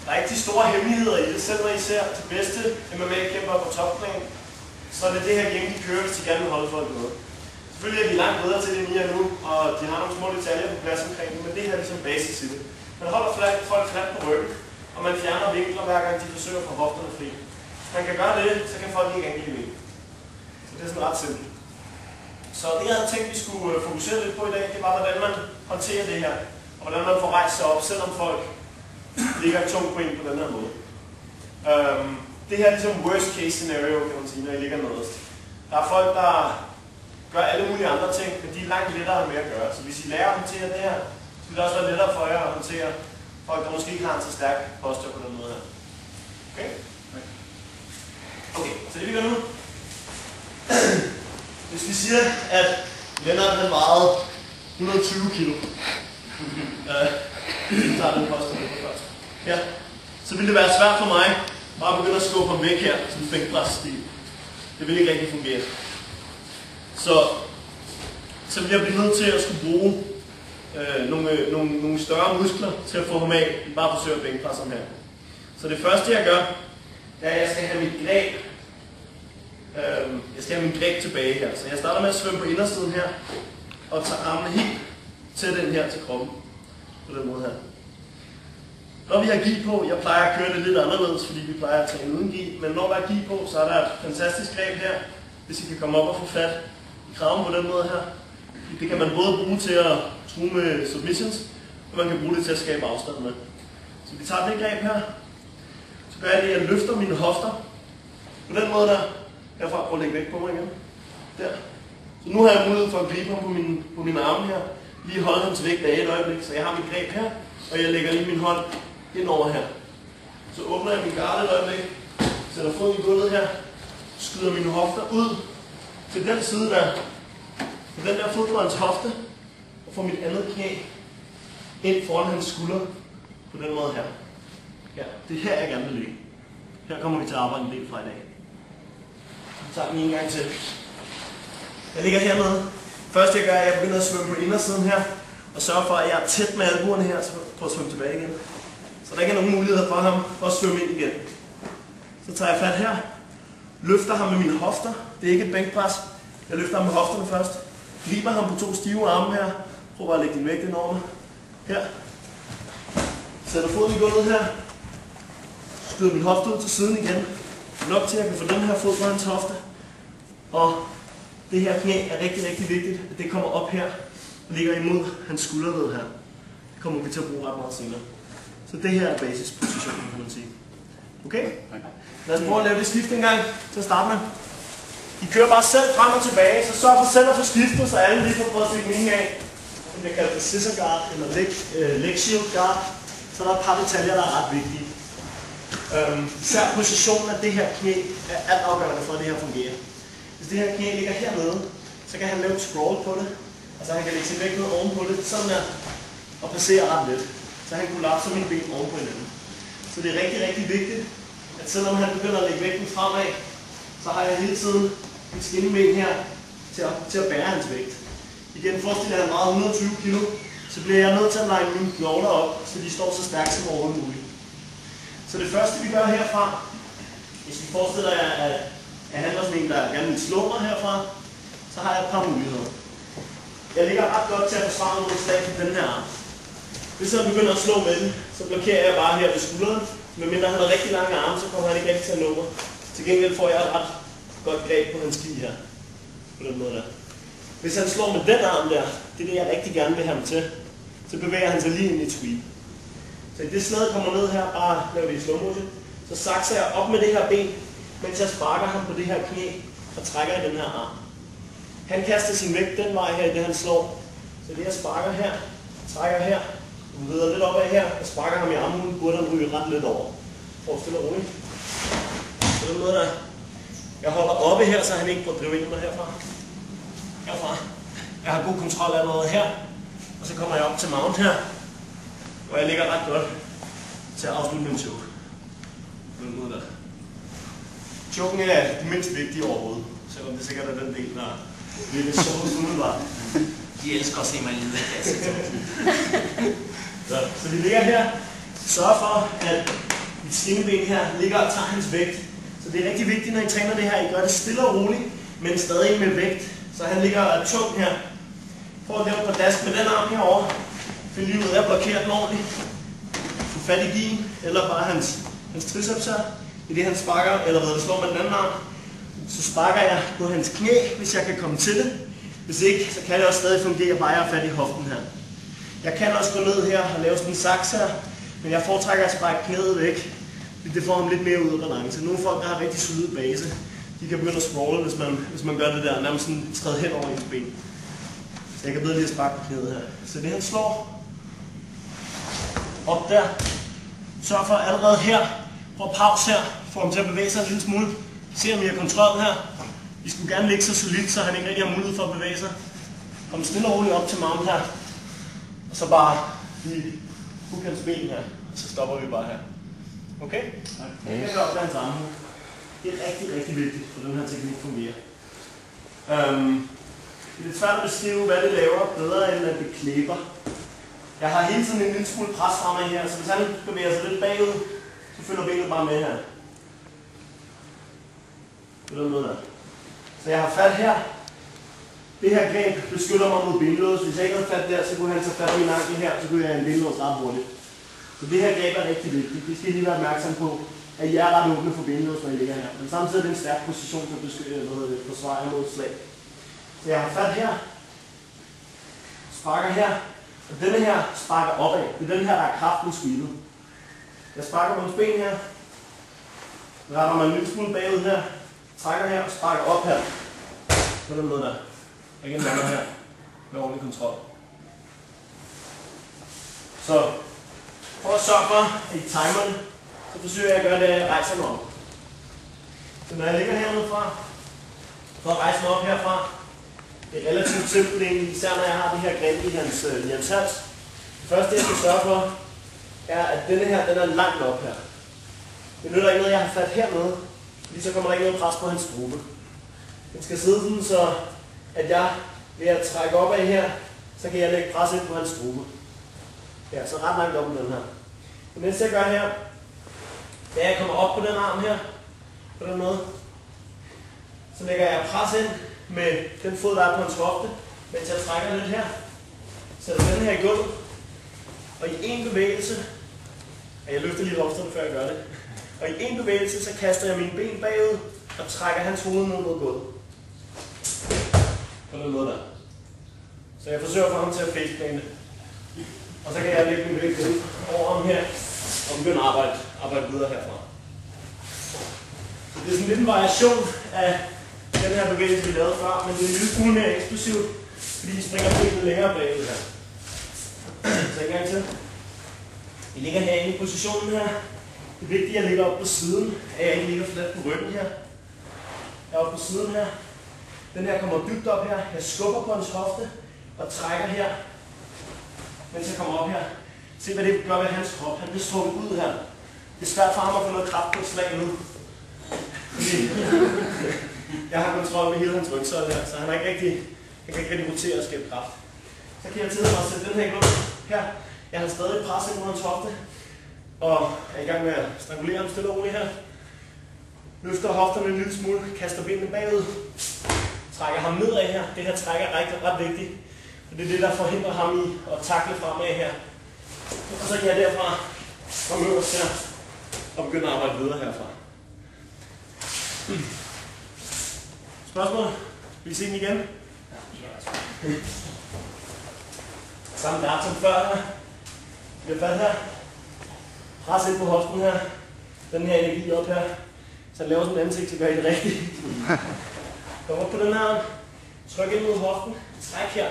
Der er ikke de store hemmeligheder i det, selv når I ser de bedste MMA-kæmpere på topplan, så er det det her game, de kører, hvis de gerne vil holde folk med. Selvfølgelig er de langt bedre til det, end I er nu, og de har nogle små detaljer på plads omkring det, men det her er ligesom basis i det. Man holder folk fladt på ryggen, og man fjerner vinkler hver gang de forsøger at få hofterne fri. Hvis man kan gøre det, så kan folk ikke angribe ind. Så det er sådan ret simpelt. Så det jeg havde tænkt, vi skulle fokusere lidt på i dag, det var, hvordan man håndterer det her, og hvordan man får rejst sig op, selvom folk ligger tungt på en på den her måde. Det her er ligesom worst case scenario, kan man sige, når I ligger nederst. Der er folk, der gør alle mulige andre ting, men de er langt lettere med at gøre. Så hvis I lærer at håndtere det her, så vil det også være lettere for jer at håndtere folk, der måske ikke har en så stærk posture på den måde her. Okay? Okay, så det vi gør nu. Hvis vi siger, at Lennart han vejede 120 kilo, så tager den posture på først. Ja. Så vil det være svært for mig bare at begynde at skubbe ham væk her, som bænkpres-stil. Det vil ikke rigtig fungere. Så vil jeg blive nødt til at skulle bruge nogle større muskler til at få ham af, bare forsøge at bænkpresse ham her. Så det første jeg gør, det er, at jeg skal have mit greb. Jeg skal have min greb tilbage her. Så jeg starter med at svømme på indersiden her, og tager armene helt til den her til kroppen. På den måde her. Når vi har gi på, jeg plejer at køre det lidt anderledes, fordi vi plejer at træne uden gi, men når der er gi på, så er der et fantastisk greb her, hvis I kan komme op og få fat i kraven på den måde her. Det kan man både bruge til at true med submissions, og man kan bruge det til at skabe afstand med. Så vi tager det greb her, så gør jeg det, at jeg løfter mine hofter på den måde der. Herfra, prøv at lægge væk på mig igen. Der. Så nu har jeg mulighed for at gribe ham på mine arme her. Lige holde hans vægt af et øjeblik, så jeg har mit greb her, og jeg lægger lige min hånd ind over her. Så åbner jeg min garde et øjeblik, sætter foden i gulvet her, skyder mine hofter ud til den side der, på den der fod på hans hofte, og får mit andet knæ ind foran hans skulder på den måde her. Ja, det er her, jeg gerne vil ligge. Her kommer vi til at arbejde en del fra i dag. Så tager den en gang til. Jeg ligger hernede. Først jeg gør, at jeg begynder at svømme på indersiden her, og sørger for, at jeg er tæt med albuerne her, så prøv at svømme tilbage igen. Så der ikke er nogen mulighed for ham for at svømme ind igen. Så tager jeg fat her, løfter ham med mine hofter. Det er ikke et bænkpres. Jeg løfter ham med hofterne først. Griber ham på 2 stive arme her. Prøv bare at lægge din vægt ind over mig. Her. Sætter foden i gulvet her. Skyder min hofte ud til siden igen. Nok til at jeg kan få den her fod på hans hofte. Og det her knæ er rigtig, rigtig vigtigt, at det kommer op her og ligger imod hans skulderled her. Det kommer vi til at bruge ret meget senere. Så det her er basispositionen, kan man sige. Okay? Lad os prøve at lave det skift en gang til at starte med. I kører bare selv frem og tilbage, så sørg for selv at få skiftet, så alle lige får prøvet at teknikken af. Det bliver kaldt for scissor guard eller leg shield guard. Så der er et par detaljer, der er ret vigtige. Især positionen af det her knæ er alt afgørende for, at det her fungerer. Hvis det her knæ ligger hernede, så kan han lave et scroll på det. Altså han kan lægge sin vægt ned oven på det, sådan der, og passere ret let. Så han kollapser mine ben oven på hinanden. Så det er rigtig, rigtig vigtigt, at selvom han begynder at lægge vægten fremad, så har jeg hele tiden et skinneben her til at bære hans vægt. Igen, forestil jer, at han vejer 120 kg, så bliver jeg nødt til at lege mine knogler op, så de står så stærkt som overhovedet muligt. Så det første vi gør herfra, hvis I forestiller jer, at jeg handler sådan en, der gerne vil slå mig herfra, så har jeg et par muligheder. Jeg ligger ret godt til at forsvare mod slag på den her arm. Hvis jeg begynder at slå med den, så blokerer jeg bare her ved skulderen. Medmindre han har rigtig lange arme, så kommer han ikke rigtig til at nå mig. Til gengæld får jeg et ret godt greb på hans ski her. På den måde der. Hvis han slår med den arm der, det er det jeg rigtig gerne vil have ham til, så bevæger han sig lige ind i et sweep. Så i det slag kommer ned her, bare laver det i slow motion, så sakser jeg op med det her ben, mens jeg sparker ham på det her knæ og trækker i den her arm. Han kaster sin vægt den vej her i det han slår. Så det jeg sparker her, trækker her, vrider lidt opad her og sparker ham i armen, burde han ryge ret lidt over. Prøv stille og roligt. På den måde der. Jeg holder oppe her, så han ikke får drive ind mig herfra. Herfra. Jeg har god kontrol allerede her. Og så kommer jeg op til mount her, hvor jeg ligger ret godt til at afslutte min choke. På den måde der. Choken er det mindst vigtige overhovedet, selvom det sikkert er den del, der virker sjovest umiddelbart. De elsker at se mig lide. Så vi ligger her, sørge for, at mit skinneben her ligger og tager hans vægt. Så det er rigtig vigtigt, når I træner det her, I gør det stille og roligt, men stadig med vægt. Så han ligger og er tung her. Prøv at lave på dask med den arm herovre. Find lige ud af at blokere den ordentligt. Få fat i gien, eller bare hans triceps her. I det han sparker, eller hvad det slår med den anden arm. Så sparker jeg på hans knæ, hvis jeg kan komme til det. Hvis ikke, så kan det også stadig fungere, bare jeg har fat i hoften her. Jeg kan også gå ned her og lave sådan en saks her, men jeg foretrækker at sparke knæet væk. Det får ham lidt mere ud af balance. Nogle folk, der har rigtig solid base, de kan begynde at sprawle, hvis man gør det der, nærmest sådan træde hen over ens ben. Så jeg kan bedre lige at sparke på knæet her. Så det han slår op der. Sørg for allerede her, prøv pause her, få ham til at bevæge sig en lille smule. Se om I har kontrol her. I skulle gerne ligge så solidt, så han ikke rigtig har mulighed for at bevæge sig. Kom stille og roligt op til maven her. Og så bare lige hook hans ben her. Og så stopper vi bare her. Okay? Okay. Jeg kan op hans arme. Det er rigtig, rigtig vigtigt, for den her teknik fungerer. Det er lidt svært at beskrive, hvad det laver bedre, end at det klæber. Jeg har hele tiden en lille smule pres fremad her, så hvis han bevæger sig lidt bagud, så følger benet bare med her. På den måde der. Så jeg har fat her. Det her greb beskytter mig mod benlås. Hvis jeg ikke havde fat der, så kunne han tage fat i min ankel her, så kunne jeg have en benlås ret hurtigt. Så det her greb er rigtig vigtigt. Det skal I lige være opmærksom på, at I er ret åbne for benlås, når I ligger her. Men samtidig er det en stærk position for at forsvare mod slag. Så jeg har fat her. Sparker her. Og denne her sparker opad. Det er den her, der er kraften squeezet. Jeg sparker på hans ben her. Retter mig en lille smule bagud her. Trækker her og sparker op her. På den måde der. Og igen lander her. Med ordentlig kontrol. Så for at sørge for, at I timer det, så forsøger jeg at gøre det, at jeg rejser mig op. Så når jeg ligger hernede fra, for at rejse mig op herfra, det er relativt simpelt egentlig, især når jeg har det her greb i hans hals. Det første jeg skal sørge for, er at denne her, den er langt op her. Det nytter ikke noget, jeg har fat hernede, fordi så kommer der ikke noget pres på hans strube. Den skal sidde sådan, så at jeg ved at trække op af her, så kan jeg lægge pres ind på hans strube. Ja, så ret langt op med den her. Det næste jeg gør her, det er at jeg kommer op på den arm her, på den måde. Så lægger jeg pres ind med den fod, der er på hans hofte, mens jeg trækker lidt her. Sætter den her i gulvet. Og i en bevægelse, og jeg løfter lige hoften, før jeg gør det. Og i en bevægelse, så kaster jeg mine ben bagud og trækker hans hoved ned mod gulvet. På den måde der. Så jeg forsøger at få ham til at faceplane. Og så kan jeg lægge min vægt over ham her og begynde at arbejde videre herfra. Så det er sådan lidt en variation af den her bevægelse, vi lavede før, men det er en lille smule mere eksplosivt, fordi vi springer benene længere bagud her. Så en gang til. Vi ligger herinde i positionen her. Det er vigtigt, at jeg ligger op på siden, at jeg ikke ligger fladt på ryggen her. Jeg er oppe på siden her. Den her kommer dybt op her. Jeg skubber på hans hofte og trækker her, mens jeg kommer op her. Se hvad det gør ved hans krop. Han bliver strukket ud her. Det er svært for ham at få noget kraft på et slag nu. Jeg har kontrol med hele hans rygsøjle her, så han kan ikke rigtig rotere og skabe kraft. Så kan jeg tillade mig at sætte den her i gulvet her. Jeg har stadig pres ind mod hans hofte. Og er i gang med at strangulere ham stille og roligt her. Løfter hofterne en lille smule, kaster benene bagud. Trækker ham nedad her. Det her træk er ret vigtigt. Og det er det, der forhindrer ham i at takle fremad her. Og så kan jeg derfra komme øverst her og begynde at arbejde videre herfra. Spørgsmål? Vil I se den igen? Samme dart som før her. Vi har fat her. Pres ind på hoften her. Den her energi op her. Så laver sådan en ansigt, så gør I det rigtigt. Kom op på den her. Tryk ind mod hoften. Træk her.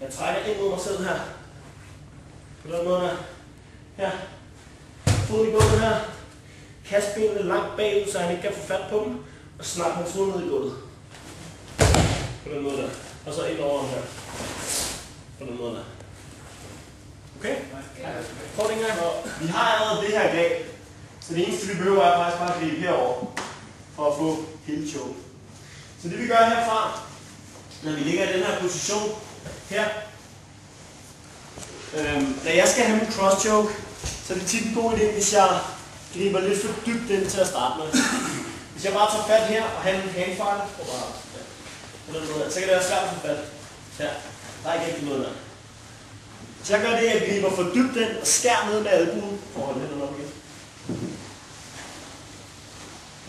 Jeg trækker ind mod mig selv her. På den måde her. Her. Fod i gulvet her. Kast benene langt bagud, så han ikke kan få fat på dem. Og snap hans fod ned i gulvet. På den måde der. Og så ind over ham her. På den måde der. Okay? Prøv det en gang. Vi har allerede det her greb. Så det eneste vi behøver er faktisk bare at gribe herover for at få hele choke. Så det vi gør herfra, når vi ligger i den her position her. Da jeg skal have min cross choke, så er det tit en god idé, hvis jeg griber lidt for dybt ind til at starte med. Hvis jeg bare tager fat her, og han handfejler, så kan det være svært at få fat. Her, der er ikke rigtig noget der. Hvis jeg gør det, at jeg griber for dybt ind og skærer ned med albuen, for at holde op igen.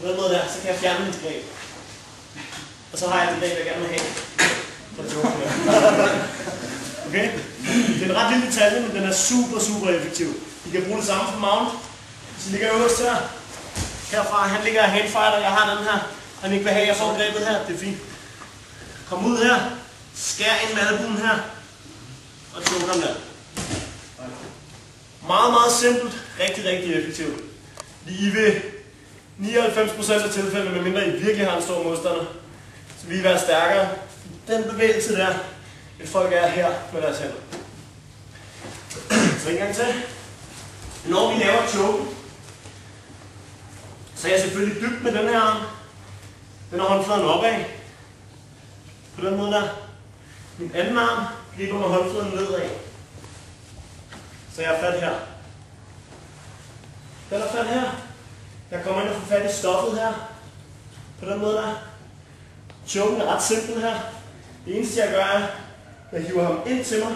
På den måde der, så kan jeg fjerne mit greb. Og så har jeg det greb, jeg gerne vil have. Okay? Det er en ret lille detalje, men den er super effektiv. I kan bruge det samme for mount. Hvis I ligger øverst her, herfra, han ligger handfighter, jeg har den her. Han ikke vil have, jeg får grebet her, det er fint. Kom ud her, skær ind med albuen her, og choke ham der. Meget simpelt, rigtig effektivt. I vil 99% af tilfældene, medmindre I virkelig har en stor modstander, så vil I være stærkere i den bevægelse der, end folk er her med deres hænder. Så en gang til. Når vi laver choken, så er jeg selvfølgelig dybt med den her arm. Den har håndfladen opad. På den måde der. Min anden arm griber med håndfladen nedad. Så jeg er fat her. Den er fat her. Jeg kommer ind og får fat i stoffet her. På den måde der. Choken er ret simpel her. Det eneste jeg gør er, at jeg hiver ham ind til mig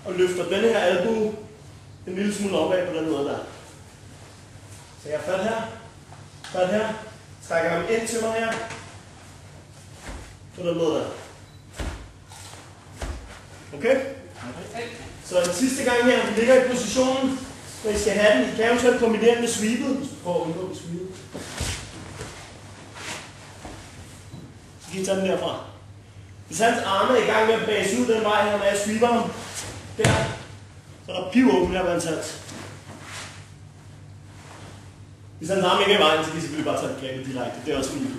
og løfter denne her albue en lille smule opad på den måde der. Så jeg er fat her. Fat her. Trækker ham ind til mig her. På den måde der. Okay? Så den sidste gang her, vi ligger i positionen, når I skal have den. I kan eventuelt kombinere den med sweepet. Prøv at undgå med sweepet. Så kan I tage den derfra. Hvis hans arme er i gang med at base ud den vej her, når jeg sweeper ham der, så er der pivåben her ved hans hals. Hvis hans arme ikke er i vejen, så kan I selvfølgelig bare tage grebet direkte. Det er også fint.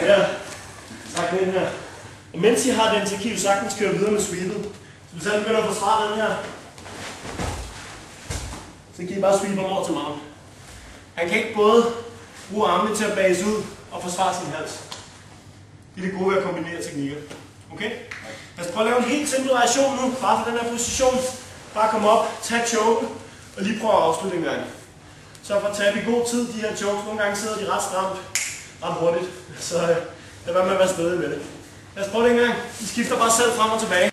Ja, tak den her. Og mens I har den, så kan I jo sagtens køre videre med sweepet. Så hvis han begynder at forsvare den her, så kan I bare sweepe ham over til mount. Han kan ikke både bruge armene til at base ud og forsvare sin hals. Det er det gode ved at kombinere teknikker. Okay? Lad os prøve at lave en helt simpel variation nu, bare for den her position. Bare kom op, tag choken, og lige prøv at afslutte en gang. Så for at tage i god tid, de her chokes. Nogle gange sidder de ret stramt, ret hurtigt. Så lad være med at være stødig med det. Lad os prøve det en gang. I skifter bare selv frem og tilbage.